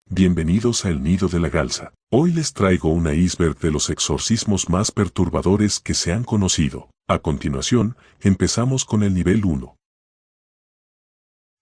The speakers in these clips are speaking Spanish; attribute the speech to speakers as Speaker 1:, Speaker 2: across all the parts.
Speaker 1: Bienvenidos a El Nido de la Garza. Hoy les traigo una iceberg de los exorcismos más perturbadores que se han conocido. A continuación, empezamos con el nivel 1.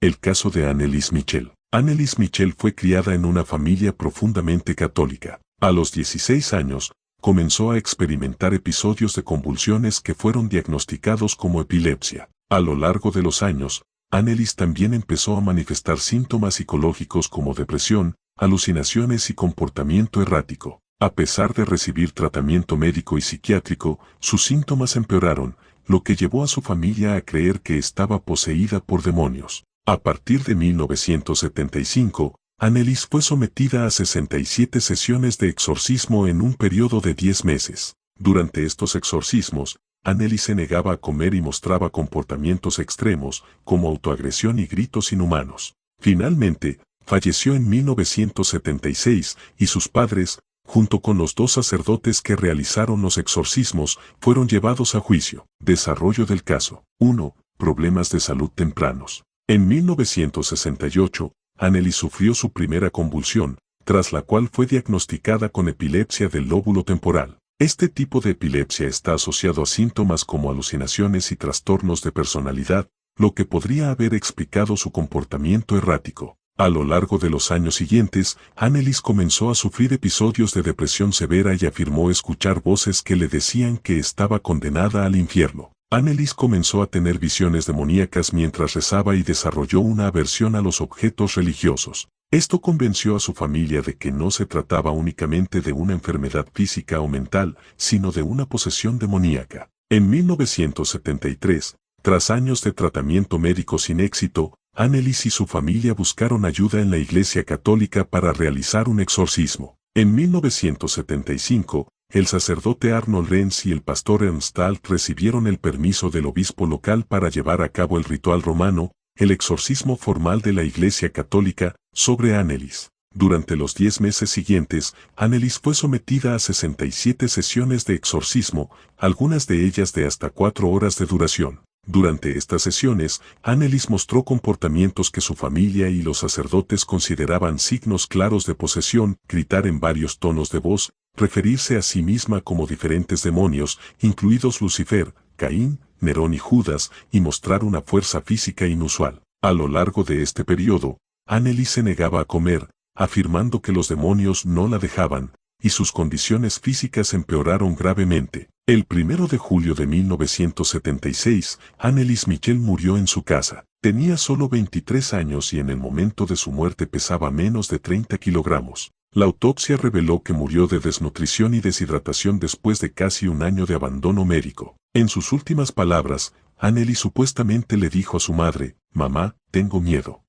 Speaker 1: El caso de Anneliese Michel. Anneliese Michel fue criada en una familia profundamente católica. A los 16 años, comenzó a experimentar episodios de convulsiones que fueron diagnosticados como epilepsia. A lo largo de los años, Anneliese también empezó a manifestar síntomas psicológicos como depresión, alucinaciones y comportamiento errático. A pesar de recibir tratamiento médico y psiquiátrico, sus síntomas empeoraron, lo que llevó a su familia a creer que estaba poseída por demonios. A partir de 1975, Anneliese fue sometida a 67 sesiones de exorcismo en un periodo de 10 meses. Durante estos exorcismos, Anneliese se negaba a comer y mostraba comportamientos extremos, como autoagresión y gritos inhumanos. Finalmente, falleció en 1976 y sus padres, junto con los dos sacerdotes que realizaron los exorcismos, fueron llevados a juicio. Desarrollo del caso. 1. Problemas de salud tempranos. En 1968, Anneliese sufrió su primera convulsión, tras la cual fue diagnosticada con epilepsia del lóbulo temporal. Este tipo de epilepsia está asociado a síntomas como alucinaciones y trastornos de personalidad, lo que podría haber explicado su comportamiento errático. A lo largo de los años siguientes, Anneliese comenzó a sufrir episodios de depresión severa y afirmó escuchar voces que le decían que estaba condenada al infierno. Anneliese comenzó a tener visiones demoníacas mientras rezaba y desarrolló una aversión a los objetos religiosos. Esto convenció a su familia de que no se trataba únicamente de una enfermedad física o mental, sino de una posesión demoníaca. En 1973, tras años de tratamiento médico sin éxito, Anneliese y su familia buscaron ayuda en la Iglesia Católica para realizar un exorcismo. En 1975, el sacerdote Arnold Renz y el pastor Ernst Alt recibieron el permiso del obispo local para llevar a cabo el ritual romano, el exorcismo formal de la Iglesia Católica, sobre Anneliese. Durante los 10 meses siguientes, Anneliese fue sometida a 67 sesiones de exorcismo, algunas de ellas de hasta 4 horas de duración. Durante estas sesiones, Anneliese mostró comportamientos que su familia y los sacerdotes consideraban signos claros de posesión, gritar en varios tonos de voz, referirse a sí misma como diferentes demonios, incluidos Lucifer, Caín, Nerón y Judas, y mostrar una fuerza física inusual. A lo largo de este periodo, Anneliese se negaba a comer, afirmando que los demonios no la dejaban, y sus condiciones físicas empeoraron gravemente. El 1 de julio de 1976, Anneliese Michel murió en su casa. Tenía solo 23 años y en el momento de su muerte pesaba menos de 30 kilogramos. La autopsia reveló que murió de desnutrición y deshidratación después de casi un año de abandono médico. En sus últimas palabras, Anneliese supuestamente le dijo a su madre: «Mamá, tengo miedo».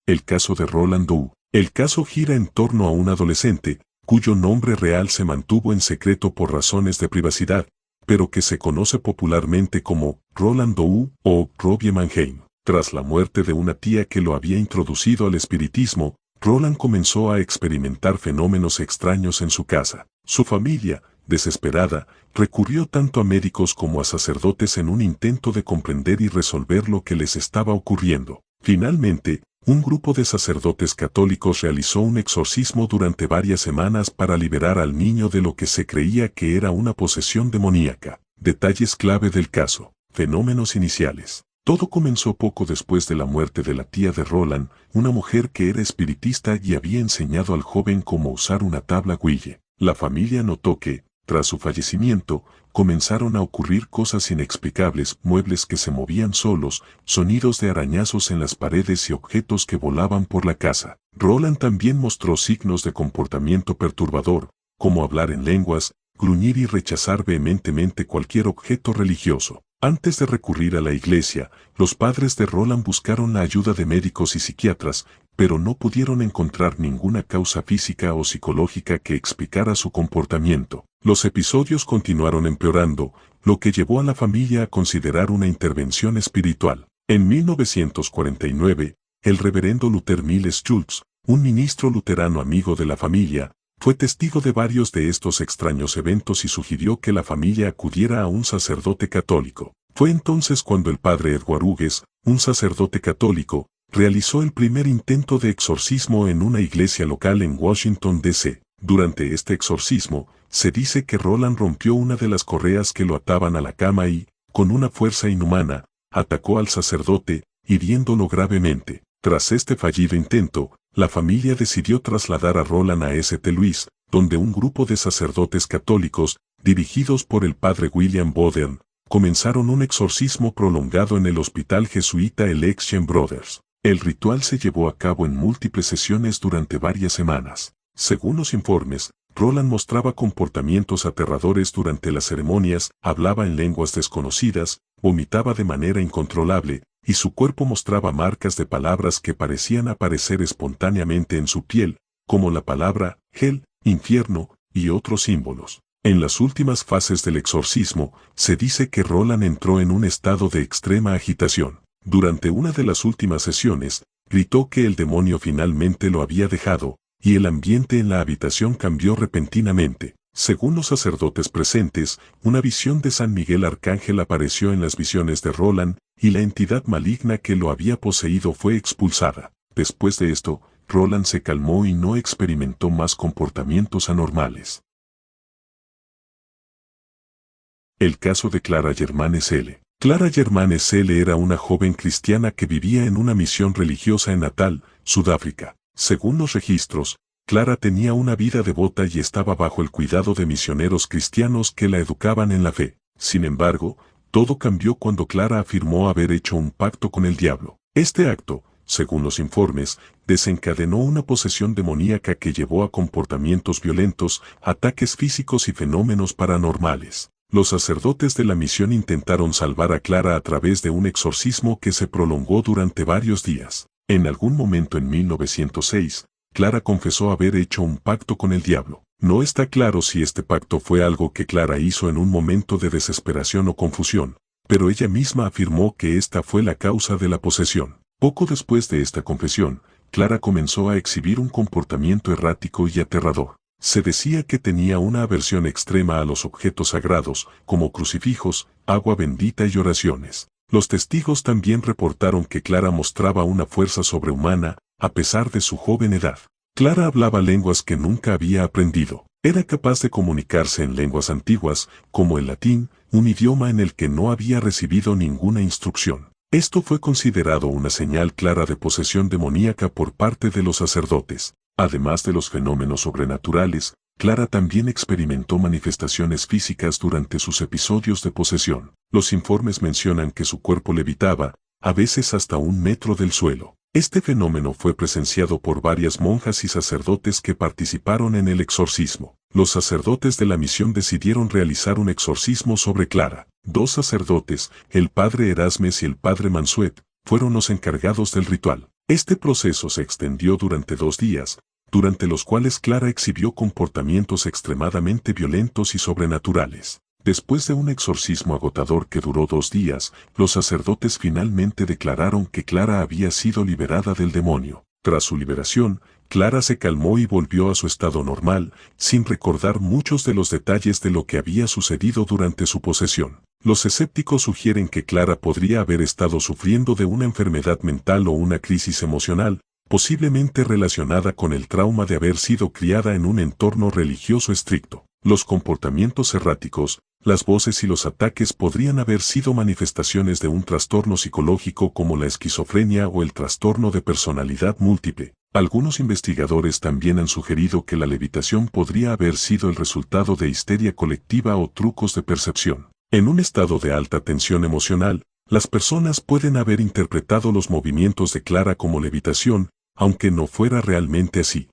Speaker 1: El caso de Roland Doe. El caso gira en torno a un adolescente, cuyo nombre real se mantuvo en secreto por razones de privacidad, pero que se conoce popularmente como Roland Doe o Robbie Mannheim. Tras la muerte de una tía que lo había introducido al espiritismo, Roland comenzó a experimentar fenómenos extraños en su casa. Su familia, desesperada, recurrió tanto a médicos como a sacerdotes en un intento de comprender y resolver lo que les estaba ocurriendo. Finalmente, un grupo de sacerdotes católicos realizó un exorcismo durante varias semanas para liberar al niño de lo que se creía que era una posesión demoníaca. Detalles clave del caso. Fenómenos iniciales. Todo comenzó poco después de la muerte de la tía de Roland, una mujer que era espiritista y había enseñado al joven cómo usar una tabla Ouija. La familia notó que, tras su fallecimiento, comenzaron a ocurrir cosas inexplicables, muebles que se movían solos, sonidos de arañazos en las paredes y objetos que volaban por la casa. Roland también mostró signos de comportamiento perturbador, como hablar en lenguas, gruñir y rechazar vehementemente cualquier objeto religioso. Antes de recurrir a la iglesia, los padres de Roland buscaron la ayuda de médicos y psiquiatras, pero no pudieron encontrar ninguna causa física o psicológica que explicara su comportamiento. Los episodios continuaron empeorando, lo que llevó a la familia a considerar una intervención espiritual. En 1949, el reverendo Luther Miles Schultz, un ministro luterano amigo de la familia, fue testigo de varios de estos extraños eventos y sugirió que la familia acudiera a un sacerdote católico. Fue entonces cuando el padre Edward Hughes, un sacerdote católico, realizó el primer intento de exorcismo en una iglesia local en Washington, D.C. Durante este exorcismo, se dice que Roland rompió una de las correas que lo ataban a la cama y, con una fuerza inhumana, atacó al sacerdote, hiriéndolo gravemente. Tras este fallido intento, la familia decidió trasladar a Roland a St. Louis, donde un grupo de sacerdotes católicos, dirigidos por el padre William Bowden, comenzaron un exorcismo prolongado en el hospital jesuita Election Brothers. El ritual se llevó a cabo en múltiples sesiones durante varias semanas. Según los informes, Roland mostraba comportamientos aterradores durante las ceremonias, hablaba en lenguas desconocidas, vomitaba de manera incontrolable, y su cuerpo mostraba marcas de palabras que parecían aparecer espontáneamente en su piel, como la palabra hell, infierno, y otros símbolos. En las últimas fases del exorcismo, se dice que Roland entró en un estado de extrema agitación. Durante una de las últimas sesiones, gritó que el demonio finalmente lo había dejado, y el ambiente en la habitación cambió repentinamente. Según los sacerdotes presentes, una visión de San Miguel Arcángel apareció en las visiones de Roland, y la entidad maligna que lo había poseído fue expulsada. Después de esto, Roland se calmó y no experimentó más comportamientos anormales. El caso de Clara Germanes L. Clara Germanes L. era una joven cristiana que vivía en una misión religiosa en Natal, Sudáfrica. Según los registros, Clara tenía una vida devota y estaba bajo el cuidado de misioneros cristianos que la educaban en la fe. Sin embargo, todo cambió cuando Clara afirmó haber hecho un pacto con el diablo. Este acto, según los informes, desencadenó una posesión demoníaca que llevó a comportamientos violentos, ataques físicos y fenómenos paranormales. Los sacerdotes de la misión intentaron salvar a Clara a través de un exorcismo que se prolongó durante varios días. En algún momento en 1906, Clara confesó haber hecho un pacto con el diablo. No está claro si este pacto fue algo que Clara hizo en un momento de desesperación o confusión, pero ella misma afirmó que esta fue la causa de la posesión. Poco después de esta confesión, Clara comenzó a exhibir un comportamiento errático y aterrador. Se decía que tenía una aversión extrema a los objetos sagrados, como crucifijos, agua bendita y oraciones. Los testigos también reportaron que Clara mostraba una fuerza sobrehumana, a pesar de su joven edad. Clara hablaba lenguas que nunca había aprendido. Era capaz de comunicarse en lenguas antiguas, como el latín, un idioma en el que no había recibido ninguna instrucción. Esto fue considerado una señal clara de posesión demoníaca por parte de los sacerdotes. Además de los fenómenos sobrenaturales, Clara también experimentó manifestaciones físicas durante sus episodios de posesión. Los informes mencionan que su cuerpo levitaba, a veces hasta 1 metro del suelo. Este fenómeno fue presenciado por varias monjas y sacerdotes que participaron en el exorcismo. Los sacerdotes de la misión decidieron realizar un exorcismo sobre Clara. 2 sacerdotes, el padre Erasmes y el padre Mansuet, fueron los encargados del ritual. Este proceso se extendió durante 2 días, durante los cuales Clara exhibió comportamientos extremadamente violentos y sobrenaturales. Después de un exorcismo agotador que duró 2 días, los sacerdotes finalmente declararon que Clara había sido liberada del demonio. Tras su liberación, Clara se calmó y volvió a su estado normal, sin recordar muchos de los detalles de lo que había sucedido durante su posesión. Los escépticos sugieren que Clara podría haber estado sufriendo de una enfermedad mental o una crisis emocional, posiblemente relacionada con el trauma de haber sido criada en un entorno religioso estricto. Los comportamientos erráticos, las voces y los ataques podrían haber sido manifestaciones de un trastorno psicológico como la esquizofrenia o el trastorno de personalidad múltiple. Algunos investigadores también han sugerido que la levitación podría haber sido el resultado de histeria colectiva o trucos de percepción. En un estado de alta tensión emocional, las personas pueden haber interpretado los movimientos de Clara como levitación, aunque no fuera realmente así.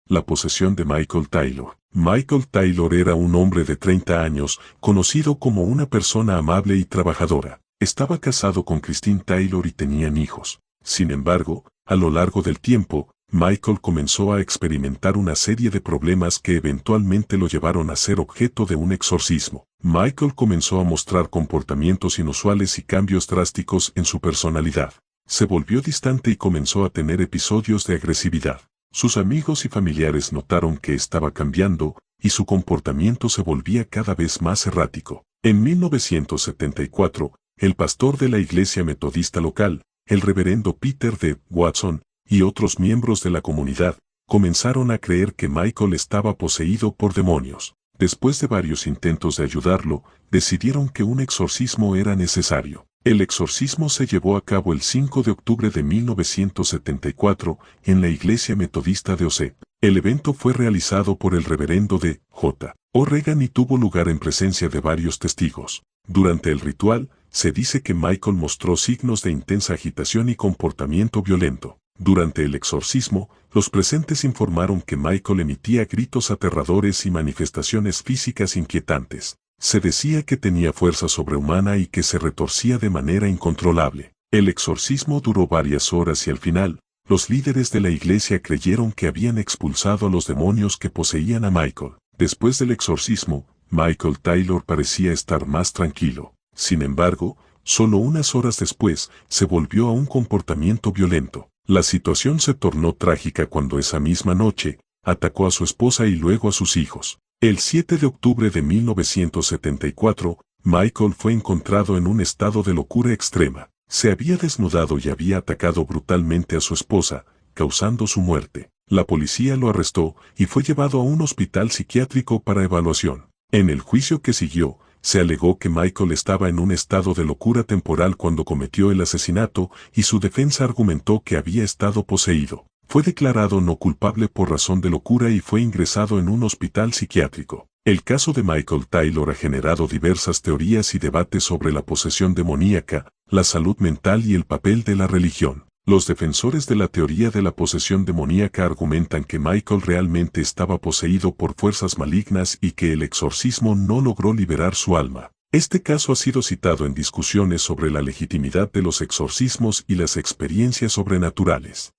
Speaker 1: La posesión de Michael Taylor. Michael Taylor era un hombre de 30 años, conocido como una persona amable y trabajadora. Estaba casado con Christine Taylor y tenían hijos. Sin embargo, a lo largo del tiempo, Michael comenzó a experimentar una serie de problemas que eventualmente lo llevaron a ser objeto de un exorcismo. Michael comenzó a mostrar comportamientos inusuales y cambios drásticos en su personalidad. Se volvió distante y comenzó a tener episodios de agresividad. Sus amigos y familiares notaron que estaba cambiando, y su comportamiento se volvía cada vez más errático. En 1974, el pastor de la iglesia metodista local, el reverendo Peter D. Watson y otros miembros de la comunidad comenzaron a creer que Michael estaba poseído por demonios. Después de varios intentos de ayudarlo, decidieron que un exorcismo era necesario. El exorcismo se llevó a cabo el 5 de octubre de 1974 en la Iglesia Metodista de Osset. El evento fue realizado por el reverendo D. J. O'Regan y tuvo lugar en presencia de varios testigos. Durante el ritual, se dice que Michael mostró signos de intensa agitación y comportamiento violento. Durante el exorcismo, los presentes informaron que Michael emitía gritos aterradores y manifestaciones físicas inquietantes. Se decía que tenía fuerza sobrehumana y que se retorcía de manera incontrolable. El exorcismo duró varias horas y al final, los líderes de la iglesia creyeron que habían expulsado a los demonios que poseían a Michael. Después del exorcismo, Michael Taylor parecía estar más tranquilo. Sin embargo, solo unas horas después, se volvió a un comportamiento violento. La situación se tornó trágica cuando esa misma noche, atacó a su esposa y luego a sus hijos. El 7 de octubre de 1974, Michael fue encontrado en un estado de locura extrema. Se había desnudado y había atacado brutalmente a su esposa, causando su muerte. La policía lo arrestó y fue llevado a un hospital psiquiátrico para evaluación. En el juicio que siguió, se alegó que Michael estaba en un estado de locura temporal cuando cometió el asesinato y su defensa argumentó que había estado poseído. Fue declarado no culpable por razón de locura y fue ingresado en un hospital psiquiátrico. El caso de Michael Taylor ha generado diversas teorías y debates sobre la posesión demoníaca, la salud mental y el papel de la religión. Los defensores de la teoría de la posesión demoníaca argumentan que Michael realmente estaba poseído por fuerzas malignas y que el exorcismo no logró liberar su alma. Este caso ha sido citado en discusiones sobre la legitimidad de los exorcismos y las experiencias sobrenaturales.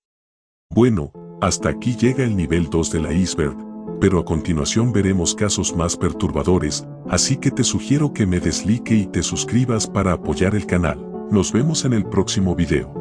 Speaker 1: Bueno, hasta aquí llega el nivel 2 de la iceberg, pero a continuación veremos casos más perturbadores, así que te sugiero que me des like y te suscribas para apoyar el canal. Nos vemos en el próximo video.